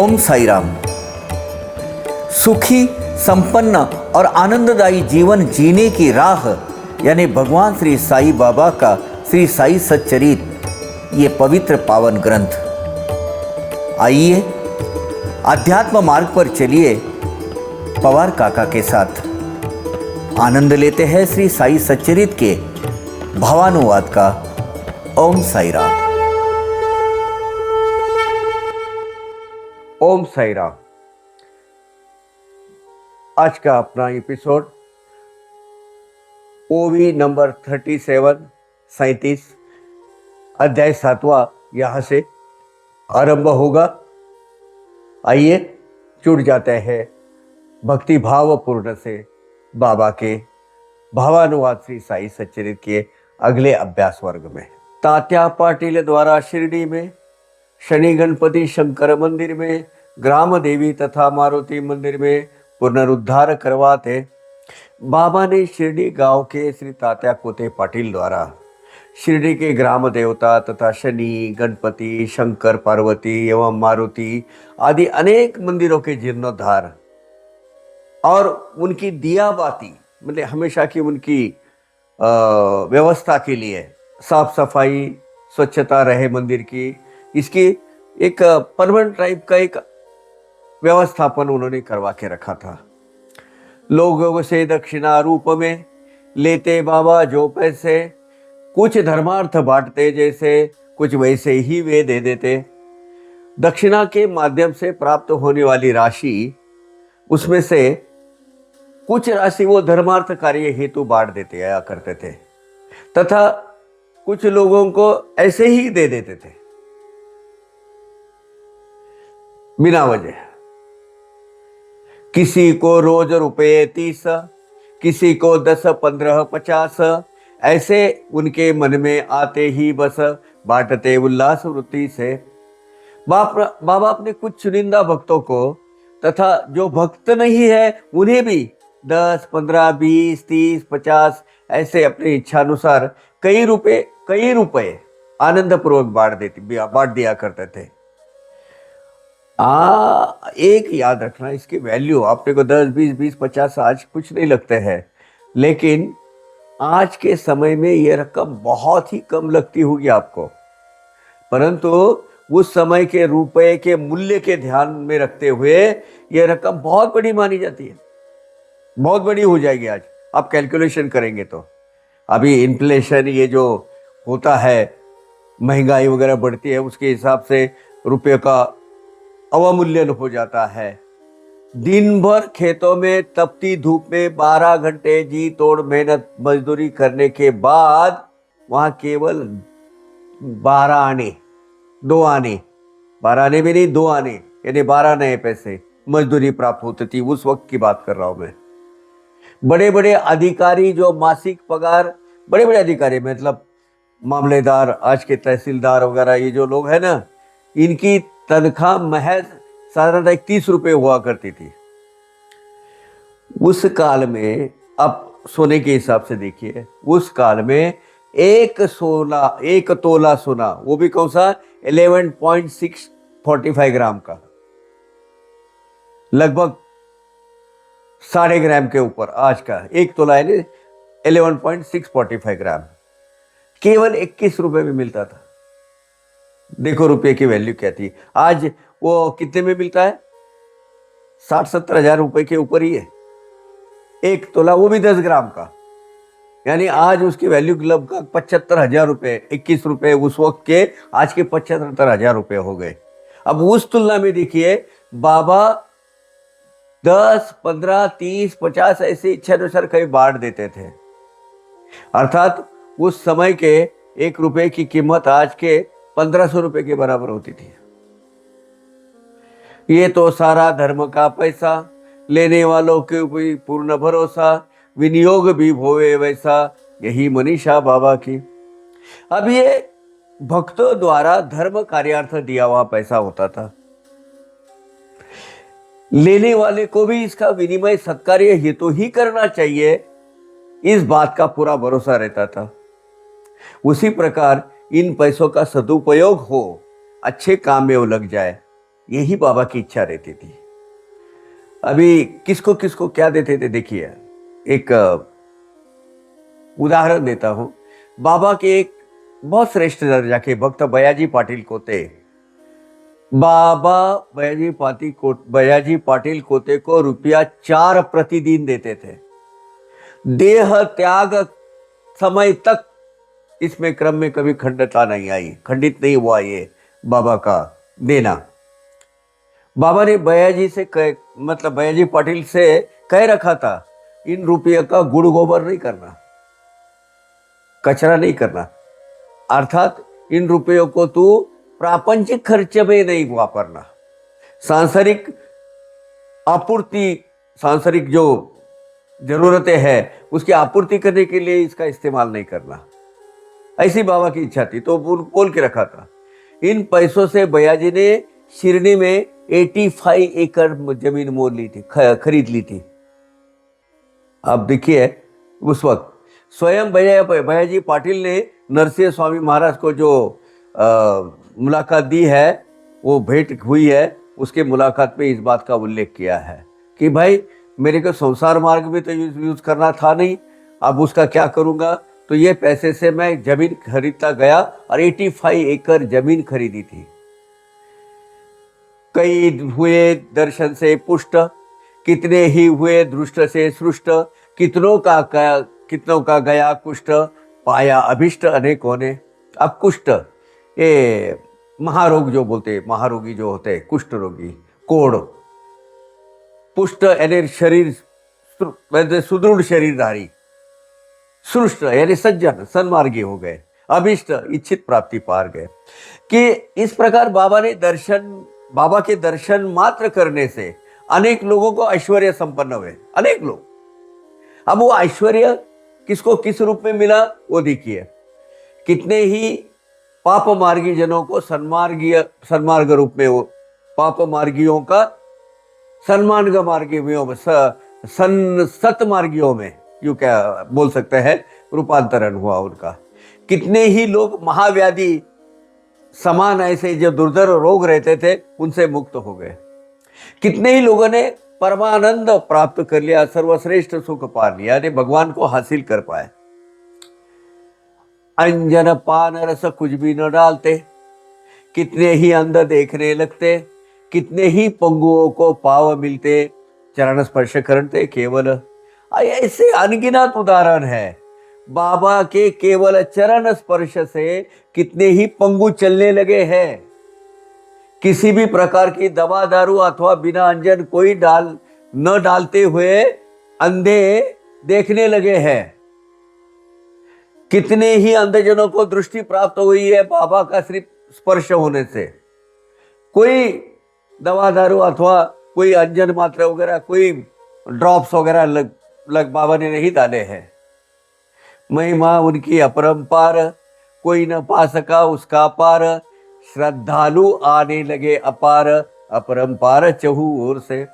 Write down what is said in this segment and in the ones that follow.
ओम साई राम। सुखी, संपन्न और आनंददायी जीवन जीने की राह यानी भगवान श्री साई बाबा का श्री साई सच्चरित, ये पवित्र पावन ग्रंथ। आइए अध्यात्म मार्ग पर चलिए पवार काका के साथ आनंद लेते हैं श्री साई सच्चरित के भावानुवाद का। ओम साई राम। ओम साई राम। आज का अपना एपिसोड ओवी नंबर 37 अध्याय 7वां यहाँ से आरंभ होगा। आइए जुड़ जाते हैं भक्ति भाव पूर्ण से बाबा के भावानुवाद श्री साई सच्चरित के अगले अभ्यास वर्ग में। तात्या पाटिल द्वारा शिरडी में शनि गणपति शंकर मंदिर में, ग्राम देवी तथा मारुति मंदिर में पुनरुद्धार करवाते बाबा ने शिरडी गांव के श्री तात्या कोते पाटिल द्वारा शिरडी के ग्राम देवता तथा शनि, गणपति, शंकर, पार्वती एवं मारुति आदि अनेक मंदिरों के जीर्णोद्धार और उनकी दिया बाती मतलब हमेशा की उनकी व्यवस्था के लिए साफ सफाई स्वच्छता रहे मंदिर की, इसकी एक परमानेंट टाइप का एक व्यवस्थापन उन्होंने करवा के रखा था। लोगों से दक्षिणा रूप में लेते बाबा जो पैसे, कुछ धर्मार्थ बांटते जैसे, कुछ वैसे ही वे दे देते। दक्षिणा के माध्यम से प्राप्त होने वाली राशि, उसमें से कुछ राशि वो धर्मार्थ कार्य हेतु बांट देते आया करते थे तथा कुछ लोगों को ऐसे ही दे देते थे बिना वजह। किसी को रोज रुपये 30, किसी को 10, 15, 50 ऐसे उनके मन में आते ही बस बांटते उल्लास वृत्ति से। बाबा अपने कुछ चुनिंदा भक्तों को तथा जो भक्त नहीं है उन्हें भी 10, 15, 20, 30, 50 ऐसे अपनी इच्छा अनुसार कई रुपए आनंद पूर्वक बांट दिया करते थे। एक याद रखना, इसकी वैल्यू आपने को 10, 20, 50 आज कुछ नहीं लगते हैं, लेकिन आज के समय में ये रकम बहुत ही कम लगती होगी आपको, परंतु उस समय के रुपए के मूल्य के ध्यान में रखते हुए ये रकम बहुत बड़ी मानी जाती है, बहुत बड़ी हो जाएगी। आज आप कैलकुलेशन करेंगे तो अभी इन्फ्लेशन ये जो होता है, महंगाई वगैरह बढ़ती है, उसके हिसाब से रुपये का अवमूल्यन हो जाता है। दिन भर खेतों में तपती धूप में 12 घंटे जी तोड़ मेहनत मजदूरी करने के बाद वहां केवल 12 आने, 2 आने, 12 आने भी नहीं 2 आने यानी 12 नए पैसे मजदूरी प्राप्त होती थी। उस वक्त की बात कर रहा हूं मैं। बड़े बड़े अधिकारी जो मासिक पगार, बड़े बड़े अधिकारी मतलब मामलेदार, आज के तहसीलदार वगैरह ये जो लोग हैं ना, इनकी तनख्वाह महज साधारणतः 30 रुपये हुआ करती थी। उस काल में, अब सोने के हिसाब से देखिए, उस काल में एक तोला सोना, वो भी कौन सा 11.645 ग्राम का, लगभग 1.5 ग्राम के ऊपर। आज का एक तोला यानी 11.645 ग्राम केवल 21 रुपए में मिलता था। देखो रुपये की वैल्यू क्या थी। आज वो कितने में मिलता है? 60-70 हजार रुपए के ऊपर ही है एक तोला, वो भी 10 ग्राम का। यानी आज उसकी वैल्यू लगभग 75 हजार रुपये, 21 रुपये उस वक्त के, आज के 75 हजार रुपये हो गए। अब उस तुलना में देखिए, बाबा 10, 15, 30, 50 ऐसे इच्छा अनुसार कहीं बांट देते थे। अर्थात उस समय के 1 रुपये की कीमत आज के 1500 रुपये के बराबर होती थी। ये तो सारा धर्म का पैसा, लेने वालों के भी पूर्ण भरोसा, विनियोग भी होवे वैसा, यही मनीषा बाबा की। अब ये भक्तों द्वारा धर्म कार्यार्थ दिया हुआ पैसा होता था। लेने वाले को भी इसका विनिमय सत्कार्य हेतु ही करना चाहिए, इस बात का पूरा भरोसा रहता था। उसी प्रकार इन पैसों का सदुपयोग हो, अच्छे काम में वो लग जाए, यही बाबा की इच्छा रहती थी। अभी किसको किसको क्या देते थे देखिए, एक उदाहरण देता हूं। बाबा के एक बहुत श्रेष्ठ दर्जा के भक्त बयाजी पाटिल कोते, बाबा बयाजी पाटिल कोते को ₹4 प्रतिदिन देते थे। देह त्याग समय तक इसमें क्रम में कभी खंडितता नहीं आई, खंडित नहीं हुआ ये बाबा का देना। बाबा ने बयाजी पाटिल से कह रखा था, इन रुपये का गुड़ गोबर नहीं करना, कचरा नहीं करना, अर्थात इन रुपयों को तू प्रापंचिक खर्च में नहीं वापरना, सांसारिक आपूर्ति, सांसारिक जो जरूरतें हैं उसकी आपूर्ति करने के लिए इसका इस्तेमाल नहीं करना। ऐसी बाबा की इच्छा थी, तो बोल के रखा था। इन पैसों से बयाजी ने शिरडी में 85 एकड़ जमीन मोल ली थी, खरीद ली थी। आप देखिए, उस वक्त स्वयं बयाजी पाटिल ने नरसिंह स्वामी महाराज को जो मुलाकात दी है, वो भेंट हुई है, उसके मुलाकात में इस बात का उल्लेख किया है कि भाई मेरे को संसार मार्ग में तो यूज करना था नहीं, अब उसका क्या करूंगा, तो ये पैसे से मैं जमीन खरीदता गया और 85 एकड़ जमीन खरीदी थी। कई हुए दर्शन से पुष्ट, कितने ही हुए दृष्ट से सृष्ट, कितनों का गया कुष्ठ, पाया अभिष्ट अनेकों ने। अब कुष्ठ, ये महारोग जो बोलते, महारोगी जो होते, कुष्ठ रोगी, कोढ़। पुष्ट यानी शरीर, सुदृढ़ शरीरधारी। सृष्ट यानी सज्जन, सन्मार्गी हो गए। अभिष्ट, इच्छित प्राप्ति पार गए। कि इस प्रकार बाबा के दर्शन मात्र करने से अनेक लोगों को ऐश्वर्य संपन्न हुए, अनेक लोग। अब वो ऐश्वर्य किसको किस रूप में मिला वो देखिए। कितने ही पाप मार्गी जनों को सन्मार्ग रूप में, वो पाप मार्गियों का सन्मार्ग मार्गियों में, सतमार्गियों में, यूं क्या बोल सकते हैं, रूपांतरण हुआ उनका। कितने ही लोग महाव्याधि समान ऐसे जो दुर्धर रोग रहते थे उनसे मुक्त हो गए। कितने ही लोगों ने परमानंद प्राप्त कर लिया, सर्वश्रेष्ठ सुख पा लिया, यानी भगवान को हासिल कर पाए। अंजन पान रस कुछ भी न डालते, कितने ही अंध देखने लगते, कितने ही पंगुओं को पाव मिलते, चरण स्पर्श करते केवल। ऐसे अनगिनत उदाहरण है। बाबा के केवल चरण स्पर्श से कितने ही पंगु चलने लगे हैं। किसी भी प्रकार की दवा दारू अथवा बिना अंजन कोई न डालते हुए अंधे देखने लगे हैं। कितने ही अंधजनों को दृष्टि प्राप्त हुई है बाबा का सिर्फ स्पर्श होने से। कोई दवा दारू अथवा कोई अंजन मात्रा वगैरह, कोई ड्रॉप्स वगैरह लग बाबा ने नहीं डाले हैं। महिमा उनकी अपरंपार, कोई न पा सका उसका पार, श्रद्धालु आने लगे अपार, अपरंपार चहु ओर से।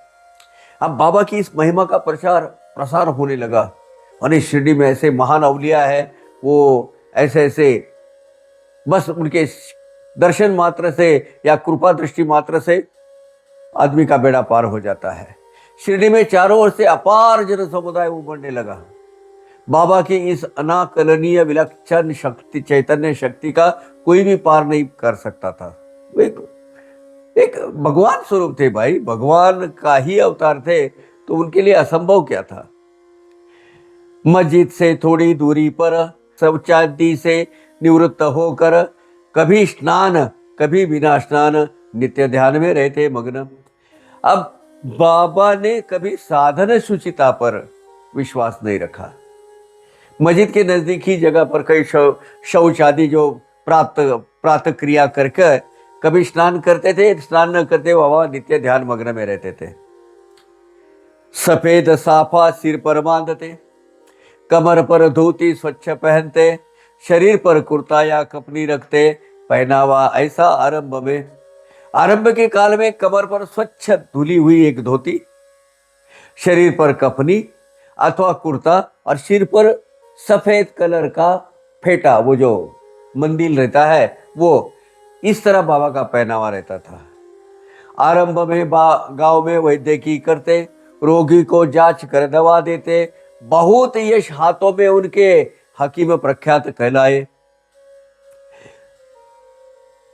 अब बाबा की इस महिमा का प्रसार होने लगा। और शिरडी में ऐसे महान अवलिया है, वो ऐसे बस उनके दर्शन मात्र से या कृपा दृष्टि मात्र से आदमी का बेड़ा पार हो जाता है। शिरडी में चारों ओर से अपार जन समुदाय उमड़ने लगा। बाबा की इस अनाकलनीय विलक्षण शक्ति, चैतन्य शक्ति का कोई भी पार नहीं कर सकता था। एक भगवान स्वरूप थे भाई, भगवान का ही अवतार थे, तो उनके लिए असंभव क्या था। मस्जिद से थोड़ी दूरी पर शौचादि से निवृत्त होकर कभी स्नान कभी बिना स्नान नित्य ध्यान में रहते मग्न। अब बाबा ने कभी साधन शुचिता पर विश्वास नहीं रखा। मस्जिद के नजदीकी जगह पर कई शौच आदि जो प्रातः क्रिया करके कभी स्नान करते थे, स्नान न करते बाबा नित्य ध्यान मग्न में रहते थे। सफेद साफा सिर पर बांधते, कमर पर धोती स्वच्छ पहनते, शरीर पर कुर्ता या कपनी रखते, पहनावा ऐसा आरंभ के काल में कमर पर स्वच्छ धुली हुई एक धोती, शरीर पर कपनी अथवा कुर्ता और सिर पर सफेद कलर का फेटा, वो जो मंदिल रहता है, वो इस तरह बाबा का पहनावा रहता था। आरंभ में गांव में वैद्य की करते, रोगी को जांच कर दवा देते, बहुत यश हाथों में उनके, हकीम प्रख्यात कहलाए।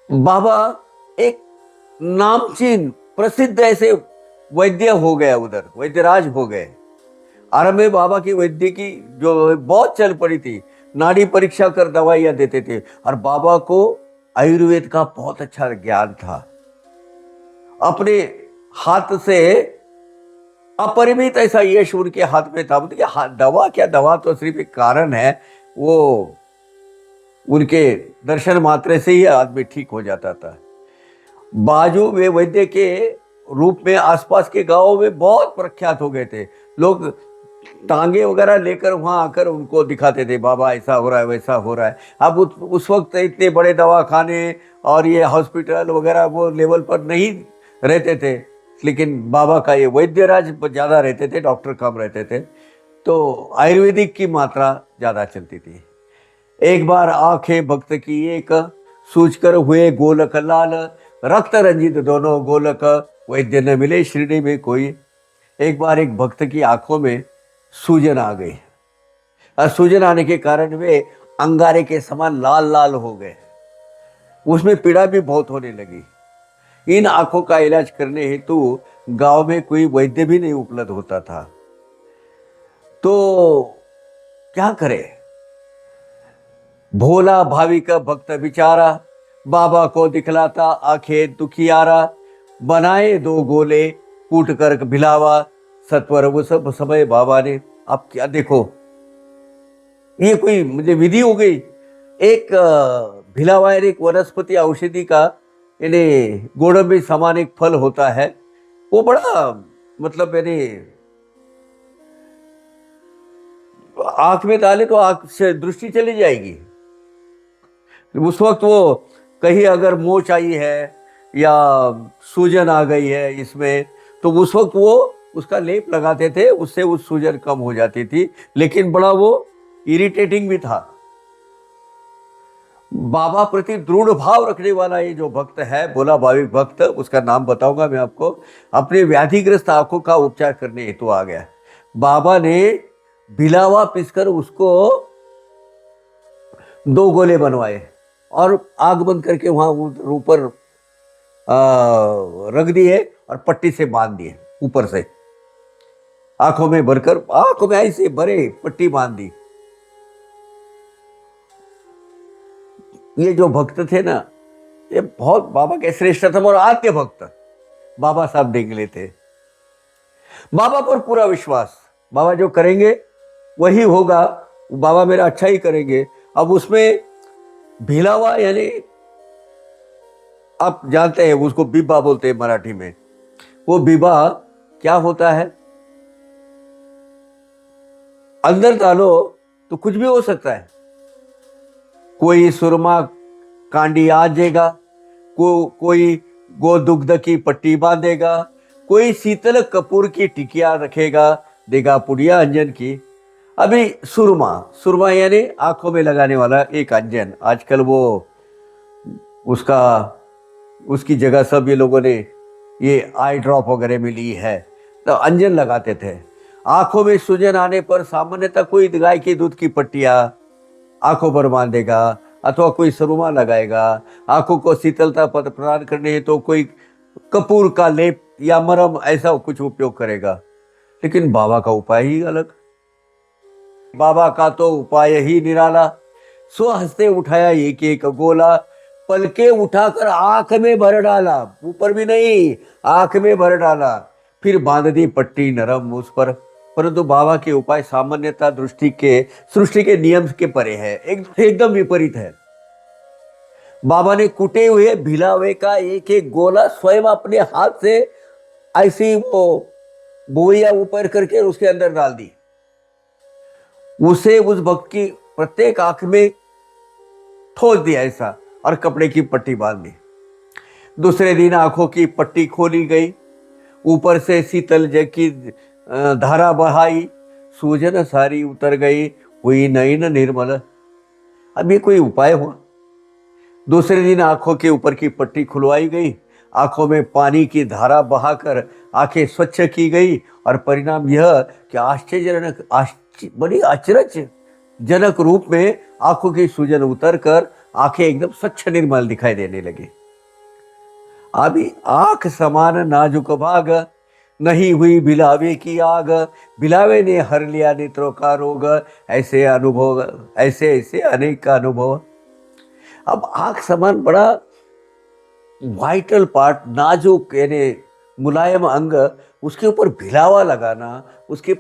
बाबा एक नामचीन प्रसिद्ध ऐसे वैद्य हो गया, उधर वैद्यराज हो गए। आरंभ में बाबा की वैद्य की जो बहुत चल पड़ी थी, नाड़ी परीक्षा कर दवाइयां देते थे, और बाबा को आयुर्वेद का बहुत अच्छा ज्ञान था। अपने हाथ से अपरिमित ऐसा यश उनके हाथ में था। मतलब दवा क्या, दवा तो सिर्फ एक कारण है, वो उनके दर्शन मात्र से ही आदमी ठीक हो जाता था। बाजू वे वैद्य के रूप में आसपास के गांवों में बहुत प्रख्यात हो गए थे। लोग टांगे वगैरह लेकर वहां आकर उनको दिखाते थे, बाबा ऐसा हो रहा है, वैसा हो रहा है। अब उस वक्त इतने बड़े दवाखाने और ये हॉस्पिटल वगैरह वो लेवल पर नहीं रहते थे, लेकिन बाबा का ये वैद्यराज ज़्यादा रहते थे, डॉक्टर कम रहते थे, तो आयुर्वेदिक की मात्रा ज़्यादा चलती थी। एक बार आंखें भक्त की एक, सूझकर हुए गोलक लाल, रक्त रंजित दोनों गोलक, वैद्य न मिले श्रीणी में कोई। एक बार एक भक्त की आंखों में सूजन आ गई, और सूजन आने के कारण वे अंगारे के समान लाल लाल हो गए। उसमें पीड़ा भी बहुत होने लगी। इन आंखों का इलाज करने हेतु गांव में कोई वैद्य भी नहीं उपलब्ध होता था, तो क्या करे। भोला भाविक भक्त बिचारा, बाबा को दिखलाता आंखें दुखियारा, बनाए दो गोले कूट कर भिलावा, सत्वर वो सब समय बाबा ने। आप क्या देखो, ये कोई मुझे विधि हो गई। एक भिलावा एक वनस्पति औषधि का यानी गोडंबी समान एक फल होता है, वो बड़ा मतलब यानी आंख में डाले तो आंख से दृष्टि चली जाएगी। उस वक्त वो कहीं अगर मोच आई है या सूजन आ गई है इसमें, तो उस वक्त वो उसका लेप लगाते थे, उससे उस सूजन कम हो जाती थी, लेकिन बड़ा वो इरिटेटिंग भी था। बाबा प्रति दृढ़ भाव रखने वाला ये जो भक्त है, भोला भाविक भक्त, उसका नाम बताऊंगा मैं आपको, अपने व्याधिग्रस्त आंखों का उपचार करने हेतु आ गया। बाबा ने भिलावा पीसकर उसको 2 गोले बनवाए और आग बंद करके वहां ऊपर रख दिए और पट्टी से बांध दिए, ऊपर से आंखों में भरकर, आंखों में ऐसे भरे पट्टी बांध दी। ये जो भक्त थे ना, ये बहुत बाबा के श्रेष्ठतम और आद्य भक्त बाबा साहब डेंगले थे। बाबा पर पूरा विश्वास, बाबा जो करेंगे वही होगा, बाबा मेरा अच्छा ही करेंगे। अब उसमें भिलावा यानी आप जानते हैं उसको बिबा बोलते हैं मराठी में। वो बिबा क्या होता है, अंदर डालो तो कुछ भी हो सकता है। कोई सुरमा कांडी आ जाएगा, कोई गोदुग्ध की पट्टी बांधेगा, कोई शीतल कपूर की टिकिया रखेगा, देगा पुड़िया अंजन की। अभी सुरमा यानी आंखों में लगाने वाला एक अंजन, आजकल वो उसकी जगह सब ये लोगों ने ये आई ड्रॉप वगैरह में ली है, तो अंजन लगाते थे। आंखों में सूजन आने पर सामान्यतः कोई गाय की दूध की पट्टियां आंखों पर बांधेगा अथवा कोई सुरमा लगाएगा। आंखों को शीतलता प्रदान करने है तो कोई कपूर का लेप या मरहम ऐसा कुछ उपयोग करेगा। लेकिन बाबा का उपाय ही अलग, बाबा का तो उपाय ही निराला। स्वहस्ते उठाया एक एक गोला, पलके उठाकर आंख में भर डाला, ऊपर भी नहीं आंख में भर डाला, फिर बांध दी पट्टी नरम उस पर। परंतु बाबा के उपाय सामान्यता सृष्टि के नियम के परे है, एकदम विपरीत है। बाबा ने कुटे हुए भिलावे का एक एक गोला स्वयं अपने हाथ से ऐसी वो बोइया ऊपर करके उसके अंदर डाल दी। उसे उस भक्त की प्रत्येक आंख में ठोस दिया ऐसा और कपड़े की पट्टी बांध दी। दूसरे दिन आंखों की पट्टी खोली गई, ऊपर से शीतल जल की धारा बहाई, सूजन सारी उतर गई, हुई नयन निर्मल। अब ये कोई उपाय हुआ? दूसरे दिन आंखों के ऊपर की पट्टी खुलवाई गई, आंखों में पानी की धारा बहाकर आंखें स्वच्छ की गई और परिणाम यह कि बड़ी आश्चर्यजनक रूप में आंखों की सूजन उतर कर आंखें एकदम स्वच्छ निर्मल दिखाई देने लगी। अभी आंख समान नाजुक भाग, नहीं हुई बिलावे की आग, बिलावे ने हर लिया नेत्रों का रोग, ऐसे अनुभव, ऐसे ऐसे अनेक का अनुभव। अब आंख समान बड़ा वाइटल पार्ट, नाजुक यानी मुलायम अंग, उसके ऊपर भिलावा लगाना, उसे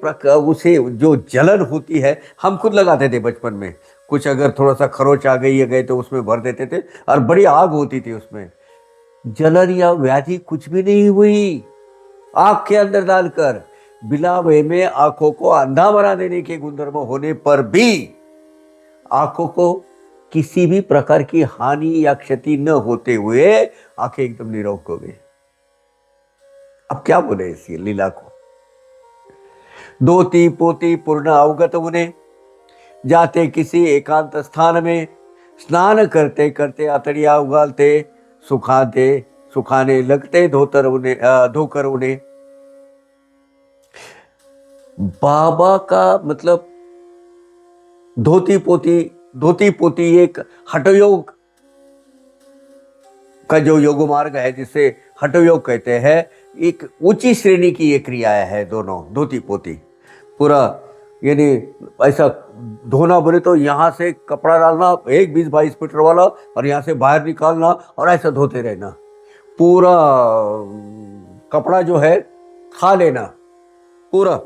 जो जलन होती है, हम खुद लगाते थे बचपन में, कुछ अगर थोड़ा सा खरोच आ गई या गए तो उसमें भर देते थे और बड़ी आग होती थी उसमें। जलन या व्याधि कुछ भी नहीं हुई। आंख के अंदर डालकर बिलावे में आंखों को अंधा बना देने के गुणधर्म होने पर भी आंखों को किसी भी प्रकार की हानि या क्षति न होते हुए आंखें एकदम निरोग हो गई। अब क्या बोले इस लीला को। दोती पोती पूर्ण अवगत उन्हें, जाते किसी एकांत स्थान में, स्नान करते करते अतड़िया उगालते, सुखाने लगते धोकर उन्हें। बाबा का मतलब धोती पोती एक हठयोग का जो योग मार्ग है, जिसे हठयोग कहते हैं, एक ऊंची श्रेणी की ये क्रिया है। दोनों धोती पोती पूरा यानी ऐसा धोना बोले तो यहाँ से कपड़ा डालना 20-22 मीटर वाला और यहाँ से बाहर निकालना और ऐसा धोते रहना, पूरा कपड़ा जो है खा लेना पूरा,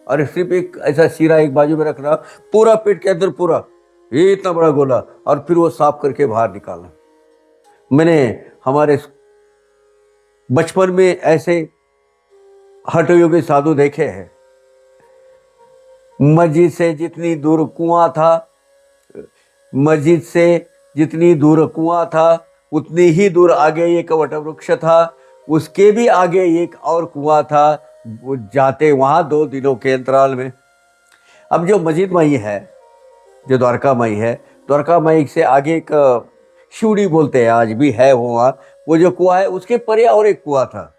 और सिर्फ एक ऐसा शीरा एक बाजू में रखना, पूरा पेट के अंदर पूरा ये इतना बड़ा गोला, और फिर वो साफ करके बाहर निकालना। मैंने हमारे बचपन में ऐसे हठयोगी साधु देखे हैं। मस्जिद से जितनी दूर कुआं था उतनी ही दूर आगे एक वटवृक्ष था, उसके भी आगे एक और कुआं था, वो जाते वहां 2 दिनों के अंतराल में। अब जो मस्जिद माई है, जो द्वारका माई है, द्वारका माई से आगे एक शिवड़ी बोलते हैं, आज भी है वो जो कुआं है उसके परे और एक कुआं था।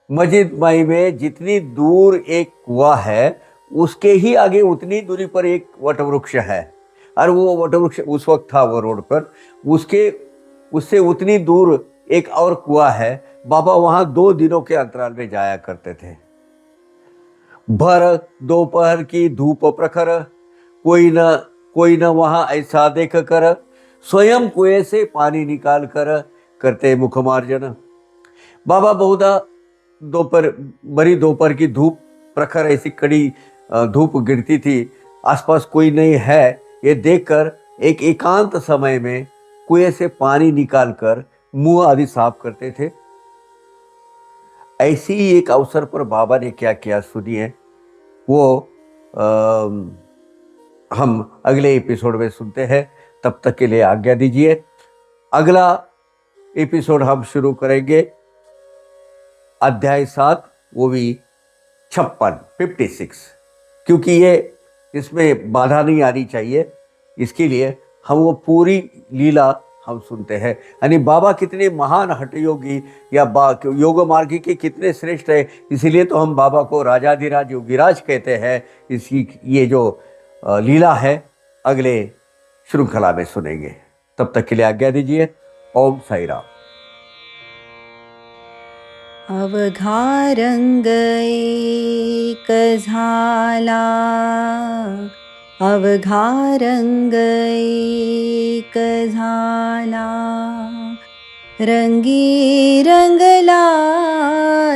मस्जिद माई में जितनी दूर एक कुआं है उसके ही आगे उतनी दूरी पर एक वटवृक्ष है, और वो वटवृक्ष उस वक्त था वो रोड पर, उससे उतनी दूर एक और कुआं है। बाबा वहां 2 दिनों के अंतराल में जाया करते थे। भर दोपहर की धूप प्रखर, कोई न वहां ऐसा देख कर, स्वयं कुएं से पानी निकाल कर करते मुखमार्जन। बाबा बहुधा बड़ी दोपहर की धूप प्रखर, ऐसी कड़ी धूप गिरती थी, आसपास कोई नहीं है, ये देखकर एक एकांत समय में कुएं से पानी निकालकर मुंह आदि साफ करते थे। ऐसी ही एक अवसर पर बाबा ने क्या किया सुनिए, वो हम अगले एपिसोड में सुनते हैं। तब तक के लिए आज्ञा दीजिए। अगला एपिसोड हम शुरू करेंगे अध्याय 7, वो भी 56, क्योंकि ये इसमें बाधा नहीं आनी चाहिए, इसके लिए हम वो पूरी लीला हम सुनते हैं। यानी बाबा कितने महान हठयोगी या योग मार्गी के कितने श्रेष्ठ है, इसीलिए तो हम बाबा को राजाधिराज योगीराज कहते हैं। इसकी ये जो लीला है अगले श्रृंखला में सुनेंगे। तब तक के लिए आज्ञा दीजिए। ओम साई राम। अवघारंग एक झाला, अवघारंग एक झाला, रंगी रंगला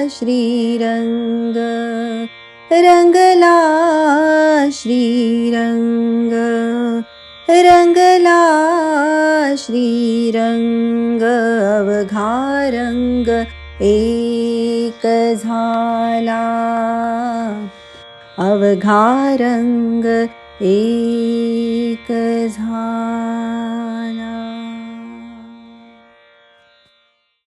श्रीरंग, रंगला श्रीरंग, रंगला श्रीरंग, अवघारंग एक झाला, अवघारंग एक झाला।